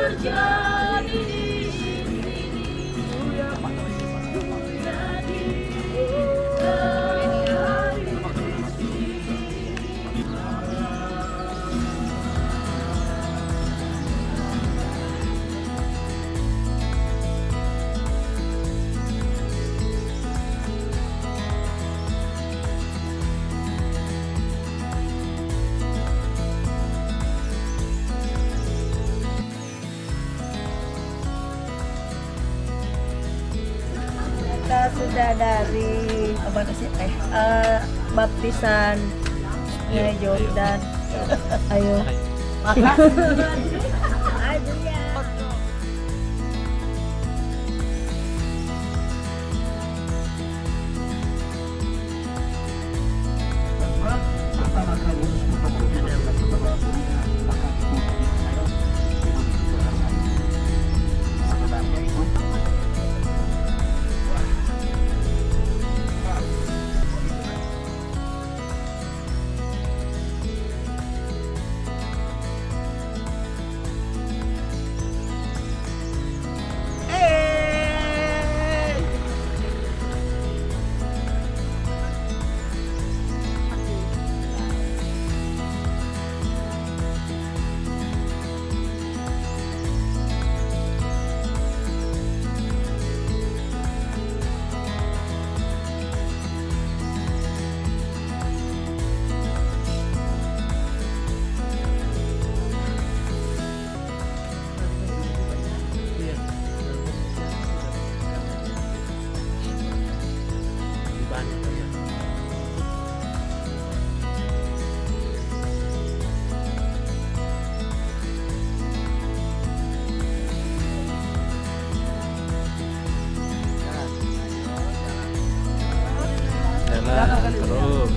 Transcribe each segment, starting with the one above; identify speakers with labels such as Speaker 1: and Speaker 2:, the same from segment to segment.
Speaker 1: terjadi di sini. Jadi
Speaker 2: kita sudah dari baptisan Sungai Jordan. Ayo. Aduh ya.
Speaker 3: Jalan terus.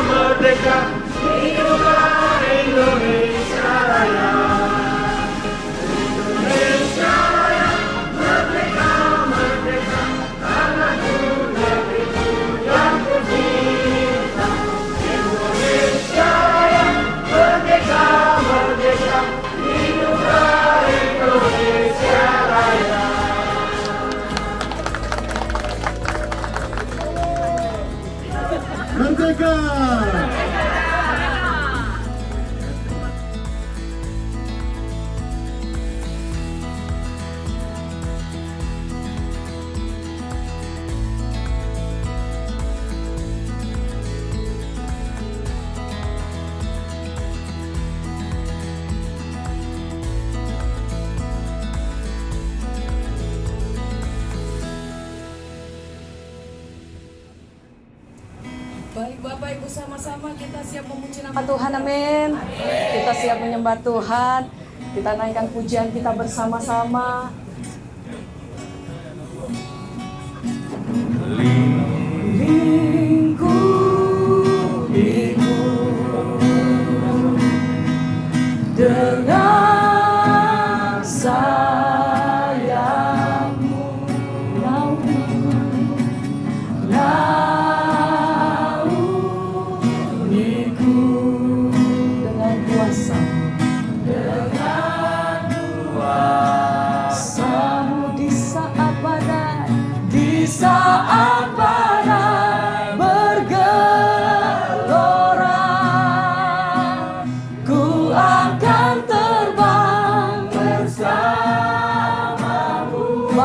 Speaker 4: Merdeka!
Speaker 1: baik Bapak Ibu, sama-sama kita siap memuji nama Tuhan, amin. Kita siap menyembah Tuhan, kita naikkan pujian kita bersama-sama. Lingku dengan saya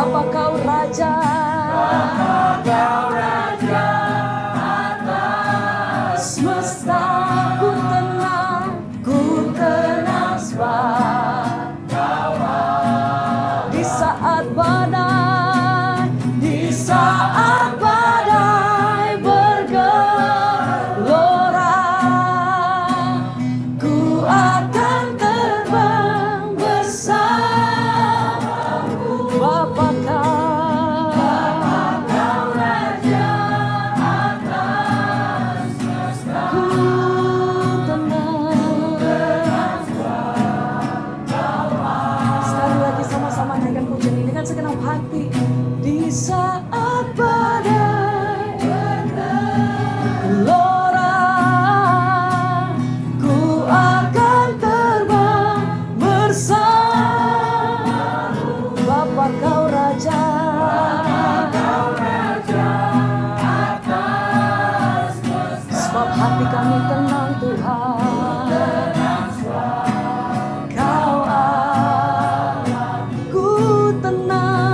Speaker 1: Bapa kau Raja, semesta ku tenang sebab di saat badai bergelora, ku akan terbang bersamamu. Bapa kau Raja atas semesta, ku tenang. Sekali lagi sama-sama naikkan pujian ini dengan segenap hati. Di saat badai bergelora, ku akan terbang bersamamu. Bapa kau Raja atas semesta, sebab hati kami tenang Tuhan. Kau Allah, ku tenang.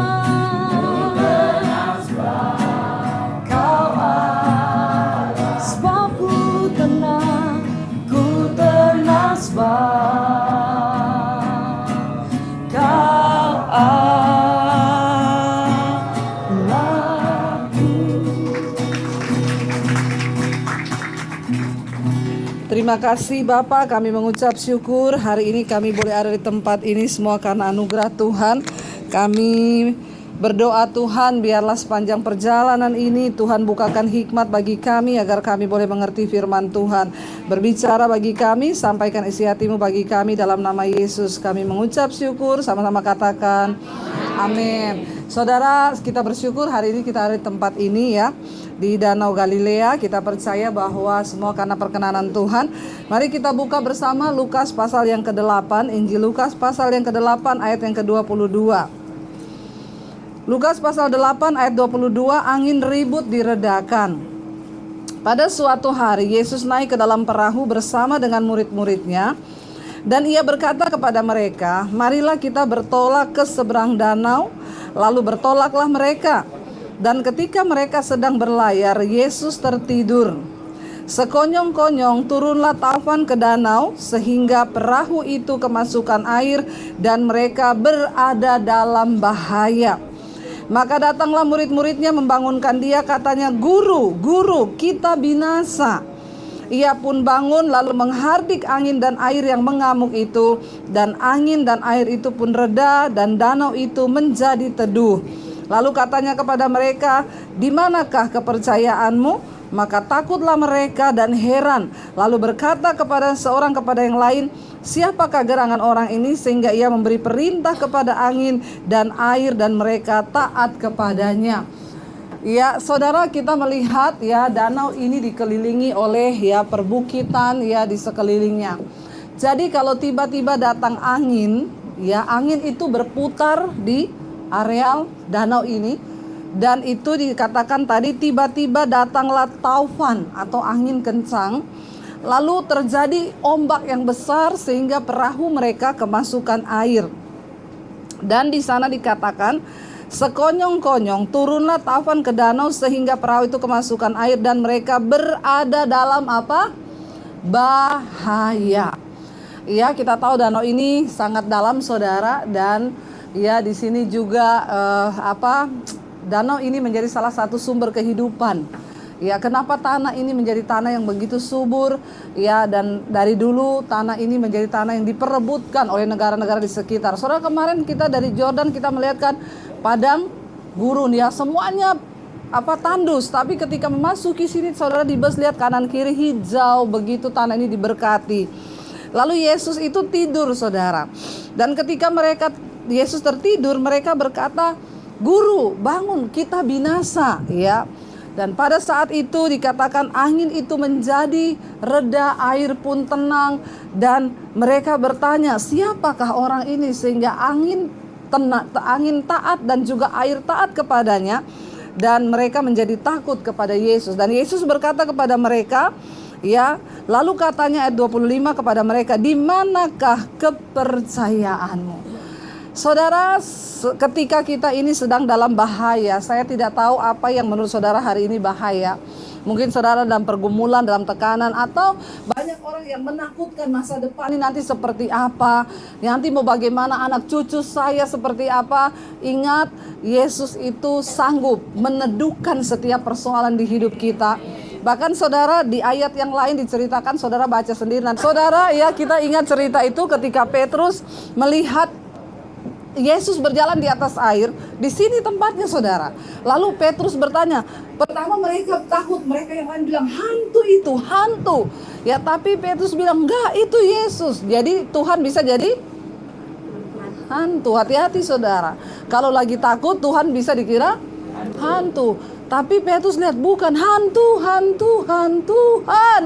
Speaker 1: Kau Allah, sebab ku tenang sebab kau Allahku. Terima kasih Bapak, kami mengucap syukur hari ini kami boleh ada di tempat ini semua karena anugerah Tuhan. Kami berdoa Tuhan biarlah sepanjang perjalanan ini Tuhan bukakan hikmat bagi kami agar kami boleh mengerti firman Tuhan. Berbicara bagi kami, sampaikan isi hatimu bagi kami dalam nama Yesus. Kami mengucap syukur, sama-sama katakan amin. Saudara, kita bersyukur hari ini kita ada di tempat ini ya, di Danau Galilea. Kita percaya bahwa semua karena perkenanan Tuhan. Mari kita buka bersama Lukas pasal yang ke-8, Injil Lukas pasal yang ke-8 ayat yang ke-22. Lukas pasal 8 ayat 22, angin ribut diredakan. Pada suatu hari Yesus naik ke dalam perahu bersama dengan murid-muridnya, dan ia berkata kepada mereka, marilah kita bertolak ke seberang danau. Lalu bertolaklah mereka. Dan ketika mereka sedang berlayar, Yesus tertidur. Sekonyong-konyong turunlah taufan ke danau, sehingga perahu itu kemasukan air dan mereka berada dalam bahaya. Maka datanglah murid-muridnya membangunkan dia, katanya, Guru, Guru, kita binasa. Ia pun bangun lalu menghardik angin dan air yang mengamuk itu, dan angin dan air itu pun reda dan danau itu menjadi teduh. Lalu katanya kepada mereka, di manakah kepercayaanmu? Maka takutlah mereka dan heran. Lalu berkata kepada seorang kepada yang lain, siapakah gerangan orang ini sehingga ia memberi perintah kepada angin dan air dan mereka taat kepadanya. Ya, saudara, kita melihat ya danau ini dikelilingi oleh ya perbukitan ya di sekelilingnya. Jadi kalau tiba-tiba datang angin, ya angin itu berputar di areal danau ini, dan itu dikatakan tadi tiba-tiba datanglah taufan atau angin kencang, lalu terjadi ombak yang besar sehingga perahu mereka kemasukan air. Dan di sana dikatakan sekonyong-konyong turunlah taufan ke danau sehingga perahu itu kemasukan air dan mereka berada dalam apa? Bahaya. Ya, kita tahu danau ini sangat dalam, saudara, dan ya di sini juga danau ini menjadi salah satu sumber kehidupan. Ya, kenapa tanah ini menjadi tanah yang begitu subur? Ya, dan dari dulu tanah ini menjadi tanah yang diperebutkan oleh negara-negara di sekitar. Saudara, kemarin kita dari Jordan kita melihatkan padang gurun ya, semuanya tandus, tapi ketika memasuki sini saudara di bus lihat kanan kiri hijau, begitu tanah ini diberkati. Lalu Yesus itu tidur, saudara. Dan ketika Yesus tertidur, mereka berkata, Guru, bangun, kita binasa, ya. Dan pada saat itu dikatakan angin itu menjadi reda, air pun tenang, dan mereka bertanya, siapakah orang ini sehingga angin taat dan juga air taat kepadanya, dan mereka menjadi takut kepada Yesus. Dan Yesus berkata kepada mereka, ya, lalu katanya ayat 25 kepada mereka, di manakah kepercayaanmu? Saudara, Ketika kita ini sedang dalam bahaya, saya tidak tahu apa yang menurut saudara hari ini bahaya. Mungkin saudara dalam pergumulan, dalam tekanan, atau banyak orang yang menakutkan masa depan ini nanti seperti apa, nanti mau bagaimana anak cucu saya seperti apa. Ingat, Yesus itu sanggup meneduhkan setiap persoalan di hidup kita. Bahkan saudara, di ayat yang lain diceritakan, saudara baca sendiri. Nah, saudara, ya kita ingat cerita itu ketika Petrus melihat Yesus berjalan di atas air. Di sini tempatnya, saudara. Lalu Petrus bertanya. Pertama mereka takut, mereka yang lain bilang hantu itu, hantu. Ya, tapi Petrus bilang enggak, itu Yesus. Jadi Tuhan bisa jadi hantu. Hati-hati saudara. Kalau lagi takut, Tuhan bisa dikira hantu. Tapi Petrus lihat bukan hantu, Tuhan.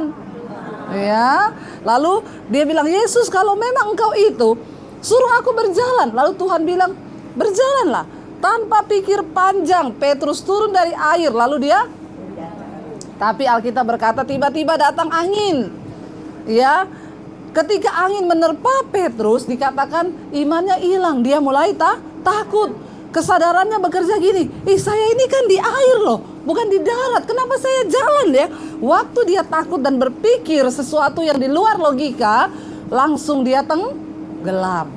Speaker 1: Ya. Lalu dia bilang, Yesus, kalau memang engkau itu, suruh aku berjalan. Lalu Tuhan bilang, berjalanlah. Tanpa pikir panjang, Petrus turun dari air. Lalu dia, tapi Alkitab berkata tiba-tiba datang angin. Ya, ketika angin menerpa Petrus, dikatakan imannya hilang. Dia mulai takut. Kesadarannya bekerja gini, saya ini kan di air loh, bukan di darat. Kenapa saya jalan ya? Waktu dia takut dan berpikir sesuatu yang di luar logika, langsung dia gelap.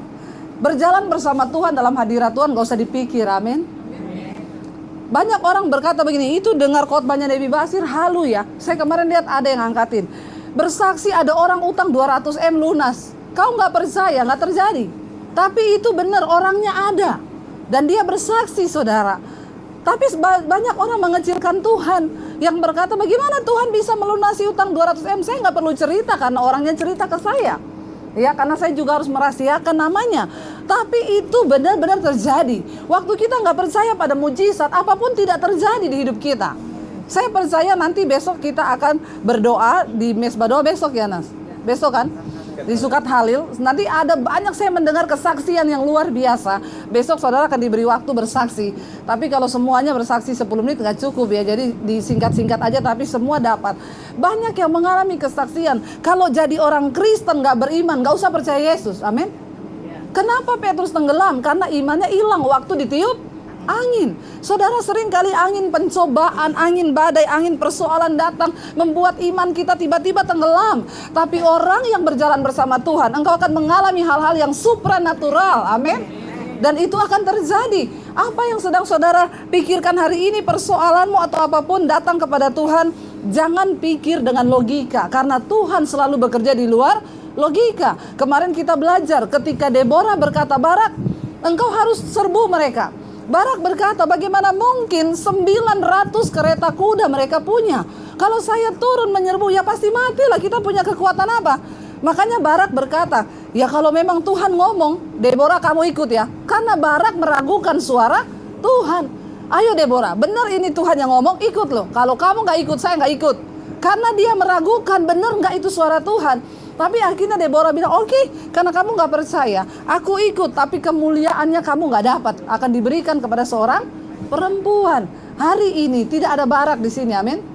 Speaker 1: Berjalan bersama Tuhan dalam hadirat Tuhan gak usah dipikir, amin. Banyak orang berkata begini, itu dengar khotbahnya Debbie Basir halu ya. Saya kemarin lihat ada yang angkatin, bersaksi ada orang utang 200 M lunas. Kau gak percaya, gak terjadi. Tapi itu benar, orangnya ada. Dan dia bersaksi, saudara. Tapi banyak orang mengecilkan Tuhan, yang berkata bagaimana Tuhan bisa melunasi utang 200 M. Saya gak perlu cerita karena orangnya cerita ke saya. Ya, karena saya juga harus merahasiakan namanya. Tapi itu benar-benar terjadi. Waktu kita nggak percaya pada mujizat, apapun tidak terjadi di hidup kita. Saya percaya nanti besok kita akan berdoa di Mesbah Doa besok ya, Nas. Besok kan? Di Sukat Halil. Nanti ada banyak saya mendengar kesaksian yang luar biasa. Besok saudara akan diberi waktu bersaksi. Tapi kalau semuanya bersaksi 10 menit nggak cukup ya. Jadi disingkat-singkat aja tapi semua dapat. Banyak yang mengalami kesaksian. Kalau jadi orang Kristen nggak beriman, nggak usah percaya Yesus. Amin. Kenapa Petrus tenggelam? Karena imannya hilang waktu ditiup angin. Saudara, sering kali angin pencobaan, angin badai, angin persoalan datang membuat iman kita tiba-tiba tenggelam. Tapi orang yang berjalan bersama Tuhan, engkau akan mengalami hal-hal yang supranatural. Amin. Dan itu akan terjadi. Apa yang sedang saudara pikirkan hari ini, persoalanmu atau apapun, datang kepada Tuhan. Jangan pikir dengan logika, karena Tuhan selalu bekerja di luar logika. Kemarin kita belajar ketika Deborah berkata, Barak, engkau harus serbu mereka. Barak berkata, bagaimana mungkin 900 kereta kuda mereka punya. Kalau saya turun menyerbu, ya pasti matilah. Kita punya kekuatan apa? Makanya Barak berkata, ya kalau memang Tuhan ngomong, Deborah kamu ikut ya. Karena Barak meragukan suara Tuhan. Ayo Deborah, benar ini Tuhan yang ngomong, ikut loh. Kalau kamu gak ikut, saya gak ikut. Karena dia meragukan, benar gak itu suara Tuhan. Tapi akhirnya Deborah bilang, oke, karena kamu gak percaya, aku ikut, tapi kemuliaannya kamu gak dapat. Akan diberikan kepada seorang perempuan. Hari ini tidak ada Barak di sini, amin.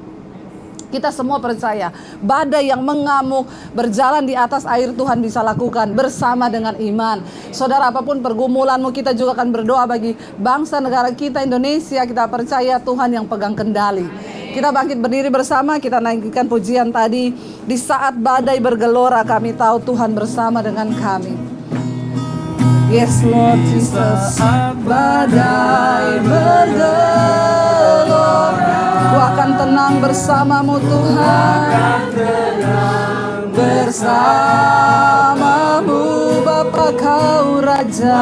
Speaker 1: Kita semua percaya, badai yang mengamuk, berjalan di atas air Tuhan bisa lakukan bersama dengan iman. Saudara, apapun pergumulanmu, kita juga akan berdoa bagi bangsa negara kita Indonesia. Kita percaya Tuhan yang pegang kendali. Kita bangkit berdiri bersama, kita naikkan pujian tadi. Di saat badai bergelora, kami tahu Tuhan bersama dengan kami. Yes Lord Jesus. Badai bergelora, ku akan tenang bersamamu Tuhan. Bersamamu Bapa kau Raja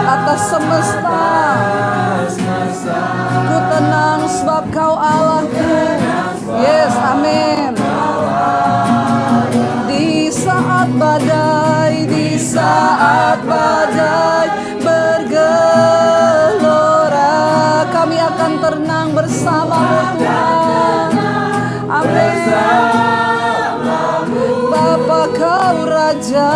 Speaker 1: atas semesta. Ku tenang sebab kau Allahku. Yes, amin. Di saat badai bergelora, kami akan tenang bersamamu Tuhan. Amin. Bapa kau Raja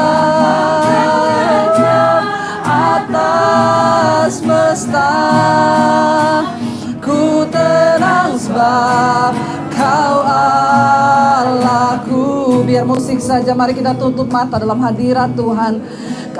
Speaker 1: atas semesta. Ku tenang sebab kau Allahku. Biar musik saja, mari kita tutup mata dalam hadirat Tuhan.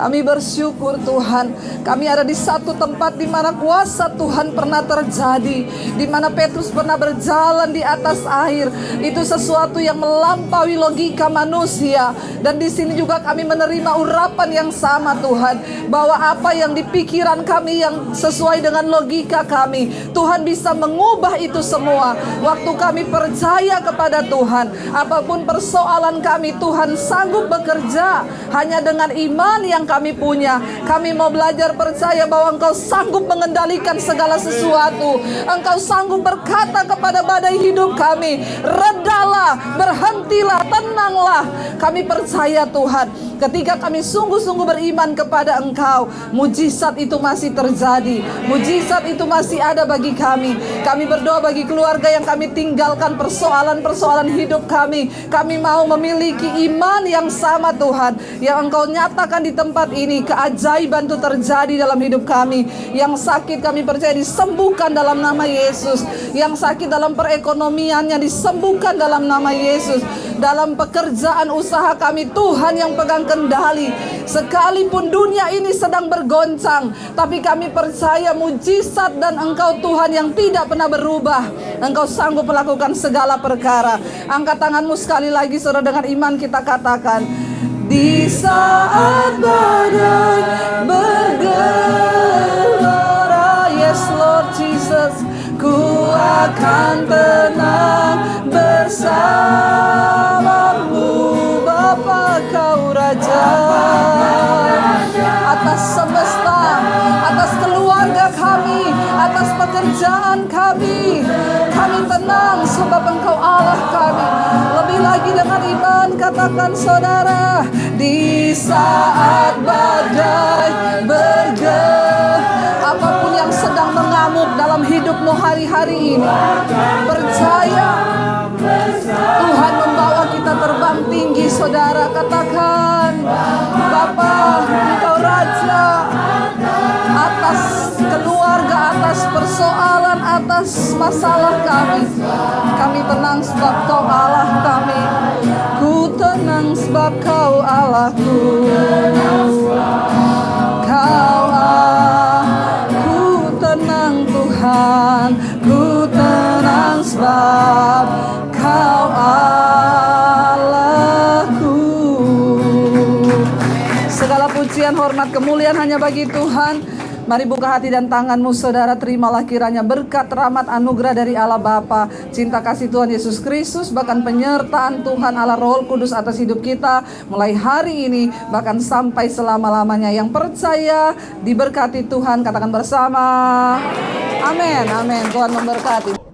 Speaker 1: Kami bersyukur Tuhan, kami ada di satu tempat di mana kuasa Tuhan pernah terjadi, di mana Petrus pernah berjalan di atas air. Itu sesuatu yang melampaui logika manusia. Dan di sini juga kami menerima urapan yang sama Tuhan, bahwa apa yang di pikiran kami yang sesuai dengan logika kami, Tuhan bisa mengubah itu semua. Waktu kami percaya kepada Tuhan, apapun persoalan kami, Tuhan sanggup bekerja. Hanya dengan iman yang kami punya, kami mau belajar percaya bahwa Engkau sanggup mengendalikan segala sesuatu. Engkau sanggup berkata kepada badai hidup kami, redalah, berhentilah, tenanglah. Kami percaya Tuhan, ketika kami sungguh-sungguh beriman kepada Engkau, mujizat itu masih terjadi, mujizat itu masih ada bagi kami. Kami berdoa bagi keluarga yang kami tinggalkan persoalan-persoalan hidup kami. Kami mau memiliki iman yang sama Tuhan, yang Engkau nyatakan di tempat ini. Keajaiban itu terjadi dalam hidup kami. Yang sakit kami percaya disembuhkan dalam nama Yesus. Yang sakit dalam perekonomiannya disembuhkan dalam nama Yesus. Dalam pekerjaan usaha kami, Tuhan yang pegang kendali. Sekalipun dunia ini sedang bergoncang, tapi kami percaya mujizat dan Engkau Tuhan yang tidak pernah berubah. Engkau sanggup melakukan segala perkara. Angkat tanganmu sekali lagi saudara, dengan iman kita katakan, di saat badai bergelora, yes Lord Jesus, ku akan tenang bersamamu. Bapa Kau Raja atas semesta, atas keluarga kami, atas pekerjaan kami. Kami tenang sebab Engkau Allah kami. Lebih lagi dengan iman katakan saudara, di saat badai bergelora, apapun yang sedang mengamuk dalam hidupmu hari-hari ini, percaya Tuhan membawa kita terbang tinggi saudara. Katakan, Bapa Engkau Raja atas keluarga, atas persoalan, atas masalah kami. Kami tenang sebab Kau Allah kami. Ku tenang sebab Kau Allahku. Kau Allah, ku tenang Tuhan. Ku tenang sebab Kau Allahku. Segala pujian, hormat, kemuliaan hanya bagi Tuhan. Mari buka hati dan tanganmu saudara, terimalah kiranya berkat, rahmat, anugerah dari Allah Bapa, cinta kasih Tuhan Yesus Kristus, bahkan penyertaan Tuhan Allah Roh Kudus atas hidup kita mulai hari ini bahkan sampai selama-lamanya. Yang percaya diberkati Tuhan katakan bersama, amin, amin. Tuhan memberkati.